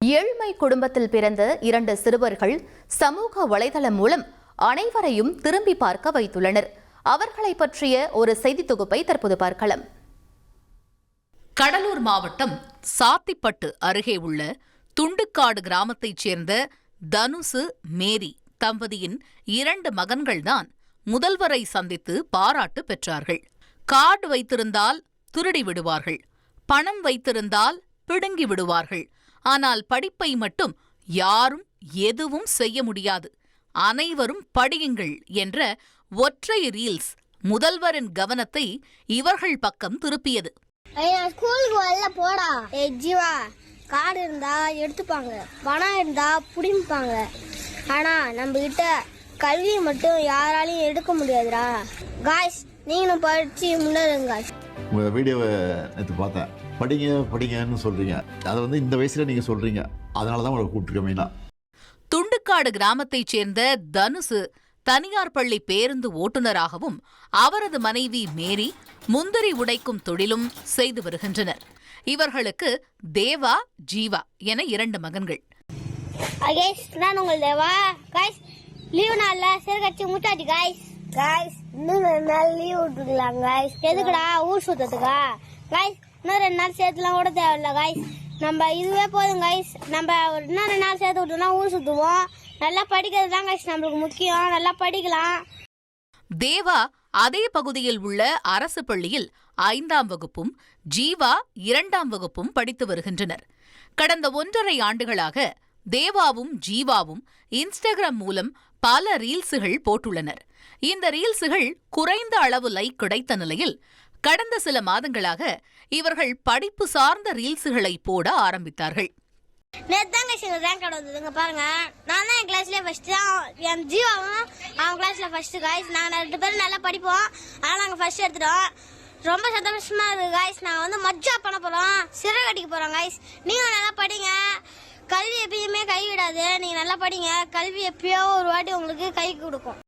ஏழ்மை குடும்பத்தில் பிறந்த 2 சிறுவர்கள் சமூக வலைதளம் மூலம் அனைவரையும் திரும்பி பார்க்க வைத்துள்ளனர். அவர்களை பற்றிய ஒரு செய்தி தொகுப்பை தற்போது பார்க்கலாம். கடலூர் மாவட்டம் சாத்திப்பட்டு அருகே உள்ள துண்டுக்காடு கிராமத்தைச் சேர்ந்த தனுசு, மேரி தம்பதியின் 2 மகன்கள்தான் முதல்வரை சந்தித்து பாராட்டு பெற்றார்கள். கார்டு வைத்திருந்தால் திருடி விடுவார்கள், பணம் வைத்திருந்தால் பிடுங்கி விடுவார்கள். ஆனால் படிப்பை மட்டும் யாரும் எதுவும் செய்ய முடியாது, அனைவரும் படியுங்கள் என்ற ஒற்றை ரீல்ஸ் முதல்வரின் கவனத்தை இவர்கள் பக்கம் திருப்பியது. கார்டு இருந்தா எடுத்துப்பாங்க, பணம் இருந்தா புடிப்பாங்க. ஆனா நம்ம கிட்ட கல்வி மட்டும் யாராலையும் எடுக்க முடியாதுடா. காய்ஸ், நீங்களும் படிச்சு முன்னேறுங்க. உங்க வீடியோவை நேற்று பார்த்தேன். படிங்க படிங்கன்னு சொல்றீங்க, அதை இந்த வயசுல நீங்க சொல்றீங்க, அதனாலதான் உங்களை கூப்பிட்டுருக்க மெயினா. துண்டுக்காடு கிராமத்தைச் சேர்ந்த தனுசு தனியார் பள்ளி பேருந்து ஓட்டுநராகவும் அவரது மனைவி மேரி முந்திரி உடைக்கும் தொழிலும் செய்து வருகின்றனர். இவர்களுக்கு தேவா, ஜீவா என 2 மகன்கள். லீவ் நாள்ல சிறுகட்சி முட்டாச்சு காய்ஸ். காய்ஸ், இன்னும் 2 நாள் லீவ் விட்டுருக்கலாம் காய்ஸ். எதுக்குடா? ஊர் சுத்தத்துக்கா காய்ஸ்? இன்னும் 2 நாள் சேர்த்துலாம் கூட தேவையில்ல காய்ஸ். நம்ம இதுவே போதும் காய்ஸ். நம்ம இன்னும் 2 நாள் சேர்த்து விட்டோம்னா ஊர் சுத்துவோம். நல்லா படிக்கிறது தான் காய்ஸ் நம்மளுக்கு முக்கியம். நல்லா படிக்கலாம். தேவா அதே பகுதியில் உள்ள அரசு பள்ளியில் 5ஆம் வகுப்பும், ஜீவா 2ஆம் வகுப்பும் படித்து வருகின்றனர். கடந்த 1.5 ஆண்டுகளாக தேவாவும் ஜீவாவும் இன்ஸ்டாகிராம் மூலம் பல ரீல்ஸுகள் போட்டுள்ளனர். இந்த ரீல்ஸுகள் குறைந்த அளவு லைக் கிடைத்த நிலையில் கடந்த சில மாதங்களாக இவர்கள் படிப்பு சார்ந்த ரீல்ஸுகளை போட ஆரம்பித்தார்கள். பாருங்க, நான் தான் என் கிளாஸ்ல ஃபர்ஸ்ட், என் ஜீவாவும் அவன் கிளாஸ்ல ஃபர்ஸ்ட் காய்ஸ். நாங்க 2 பேரும் நல்லா படிப்போம், ஆனா நாங்க ஃபர்ஸ்ட் எடுத்துட்டோம். ரொம்ப சந்தோஷமா இருக்கு காய்ஸ். நாங்க மஜ்ஜா பண்ண போறோம், சிறை கட்டிக்க போறோம் காய்ஸ். நீங்க நல்லா படிங்க, கல்வி எப்பயுமே கைவிடாது. நீங்க நல்லா படிங்க, கல்வி எப்பயோ ஒரு வாட்டி உங்களுக்கு கை கொடுக்கும்.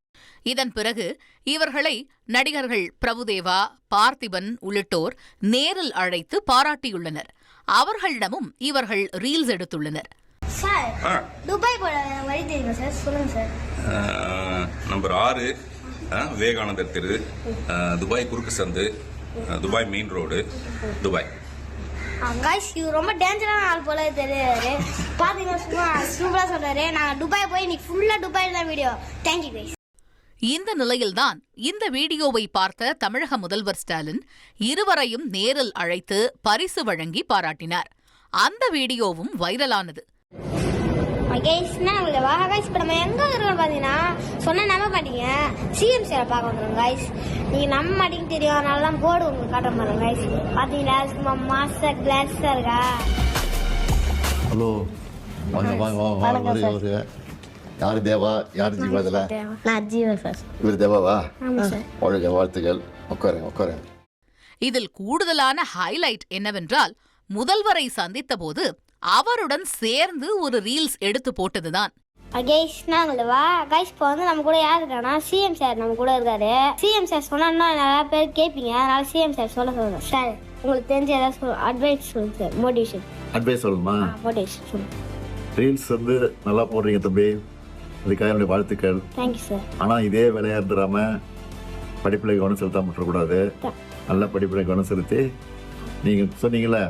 இதன் பிறகு இவர்களை நடிகர்கள் பிரபுதேவா, பார்த்திபன் உள்ளிட்டோர் நேரில் அழைத்து பாராட்டியுள்ளனர். அவர்களிடமும் இவர்கள் ரீல்ஸ் எடுத்துள்ளனர். சார், துபாய் போற வழி தெரியுமா சார்? சொல்லுங்க சார். நம்பர் 6 விவேகானந்தர் தெரு, துபாய் குறுக்கு சந்து, Dubai main road, Dubai. Guys, இவர் ரொம்ப டேஞ்சரான ஆள் போல தெரியாது. பாத்தீங்கன்னா சும்மா சூப்பரா சொல்றாரு. நான் துபாய் போய் இன்னைக்கு ஃபுல்லா துபாய் தான் வீடியோ. Thank you guys. இந்த நிலையில்தான் இந்த வீடியோவை பார்த்த தமிழக முதல்வர் ஸ்டாலின் இருவரையும் நேரில் அழைத்து பரிசு வழங்கி பாராட்டினார். அந்த வீடியோவும் வைரலானது. நம்ம எங்க இருக்கோம் பாத்தீங்கன்னா, சொன்ன நம்ப மாட்டீங்க, சிஎம் சார் பார்க்க வந்துடும் காய்ஸ். நீங்க நம்ப மாட்டீங்க தெரியும், அதனால தான் போர்டு உங்களுக்கு காட்ட மாட்டோம் காய்ஸ். பாத்தீங்களா சும்மா மாஸ்டர் கிளாஸா இருக்கா? ஹலோ, யாரு தேவா, யாரு ஜீவா? நான் ஜீவா சார். இவர் தேவாவா? வாழ்க, வாழ்த்துக்கள். உட்காருங்க. இதில் கூடுதலான ஹைலைட் என்னவென்றால், முதல்வரை சந்தித்த போது அவருடன் சேர்ந்து ஒரு ரீல்ஸ் எடுத்து போட்டதுதான். இப்போ நம்ம கூட யாரு இருக்கானா, சிஎம் சார் நம்ம கூட இருக்காரு. சிஎம் சார் சொன்னா நிறைய பேர் கேட்பீங்க, அதனால சிஎம் சார் சொல்ல சார். உங்களுக்கு தெரிஞ்ச ஏதாவது அட்வைஸ் சொல்லுங்க சார். மோட்டிவேஷன் அட்வைஸ் சொல்லணுமா? மோட்டிவேஷன் சொல்லுங்க. ரீல்ஸ் நல்லா போடுறீங்க தம்பி, அதுக்காக என்னுடைய வாழ்த்துக்கள். Thank you sir. ஆனா இதே வேலையா இருந்துடாம படிப்புல கவனம் செலுத்தாம விட்டுறக்கூடாது. நல்ல படிப்புல கவனம் செலுத்தி, நீங்க சொன்னீங்கல்ல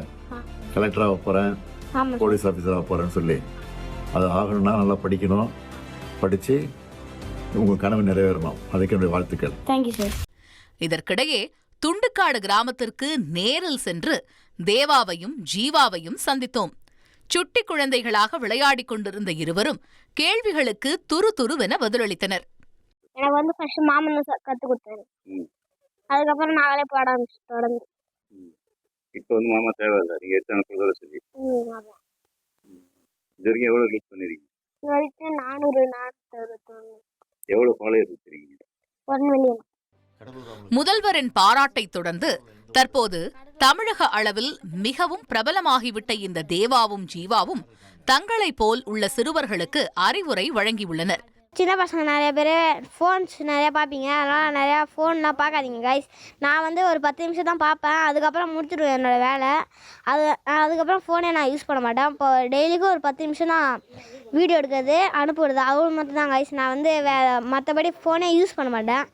கலெக்டராக போறேன், போலீஸ் ஆஃபீஸராக போறேன்னு சொல்லி, அது ஆகணும்னா நல்லா படிக்கணும். படிச்சு உங்க கனவு நிறைவேறணும். அதுக்கு என்னுடைய வாழ்த்துக்கள். Thank you sir. இதற்கிடையே துண்டுக்காடு கிராமத்திற்கு நேரில் சென்று தேவாவையும் ஜீவாவையும் சந்தித்தோம். சுட்டி குழந்தைகளாக விளையாடிக் கொண்டிருந்த இருவரும் கேள்விகளுக்கு துருதுருவென பதிலளித்தனர். எனக்கு ஃபர்ஸ்ட் மாமன் கத்து கொடுத்தாரு. அதுக்கப்புறம் நாங்களே பாட ஆரம்பிச்சு. இப்போ மாமா தேவையில்லை, நீங்க எத்தனை சொல்ல சொல்லி இது வரைக்கும் எவ்வளவு ரீச் பண்ணிருக்கீங்க? இது வரைக்கும் 461. எவ்வளவு ஃபாலோயர் வச்சிருக்கீங்க? 1 மில்லியன். முதல்வரின் பாராட்டைத் தொடர்ந்து தற்போது தமிழக அளவில் மிகவும் பிரபலமாகிவிட்ட இந்த தேவாவும் ஜீவாவும் தங்களைப் போல் உள்ள சிறுவர்களுக்கு அறிவுரை வழங்கியுள்ளனர். சின்ன பசங்க நிறைய பேர் ஃபோன்ஸ் நிறையா பார்ப்பீங்க, அதனால் நிறையா ஃபோன்லாம் பார்க்காதீங்க கைஸ். நான் வந்து ஒரு 10 நிமிஷம் தான் பார்ப்பேன், அதுக்கப்புறம் முடிச்சிடுவேன் என்னோடய வேலை. அதுக்கப்புறம் ஃபோனே நான் யூஸ் பண்ண மாட்டேன். இப்போ டெய்லிக்கும் ஒரு 10 நிமிஷம் தான் வீடியோ எடுக்கிறது அனுப்புறது, அவ்வளோ மட்டும் தான் கைஸ். நான் வந்து மற்றபடி ஃபோனே யூஸ் பண்ண மாட்டேன்,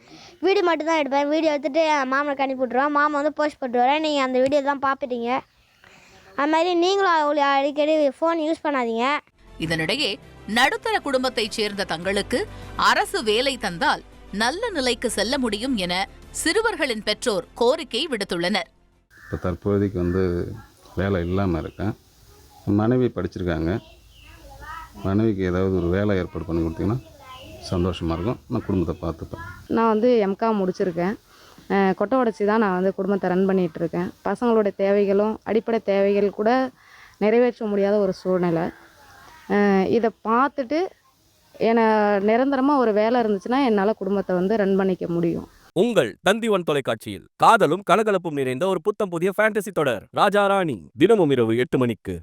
வீடியோ மட்டும் தான் எடுப்பேன். வீடியோ எடுத்துகிட்டு மாமனுக்கு அனுப்பி விட்ருவேன், மாமா வந்து போஸ்ட் போட்டு வரேன், நீங்கள் அந்த வீடியோ தான் பார்த்துட்டீங்க. அது மாதிரி நீங்களும் அவ்வளோ அடிக்கடி ஃபோன் யூஸ் பண்ணாதீங்க. இதனிடையே நடுத்தர குடும்பத்தைச் சேர்ந்த தங்களுக்கு அரசு வேலை தந்தால் நல்ல நிலைக்கு செல்ல முடியும் என சிறுவர்களின் பெற்றோர் கோரிக்கை விடுத்துள்ளனர். இப்போ தற்போதைக்கு வந்து வேலை இல்லாமல் இருக்கேன். மனைவி படிச்சிருக்காங்க. மனைவிக்கு ஏதாவது ஒரு வேலை ஏற்பாடு பண்ணி கொடுத்தீங்கன்னா சந்தோஷமாக இருக்கும். நான் குடும்பத்தை பார்த்துப்பேன். நான் வந்து எம்காம் முடிச்சிருக்கேன். கொட்டை உடச்சி தான் நான் வந்து குடும்பத்தை ரன் பண்ணிகிட்ருக்கேன். பசங்களோட தேவைகளும் அடிப்படை தேவைகள் கூட நிறைவேற்ற முடியாத ஒரு சூழ்நிலை. இதை பார்த்துட்டு நிரந்தரமாக ஒரு வேலை இருந்துச்சுன்னா என்னால் குடும்பத்தை வந்து ரன் பண்ணிக்க முடியும். உங்கள் தந்தி1 தொலைக்காட்சியில் காதலும் கலகலப்பும் நிறைந்த ஒரு புத்தம் புதிய ஃபேண்டசி தொடர் ராஜா ராணி தினமும் இரவு 8 மணிக்கு.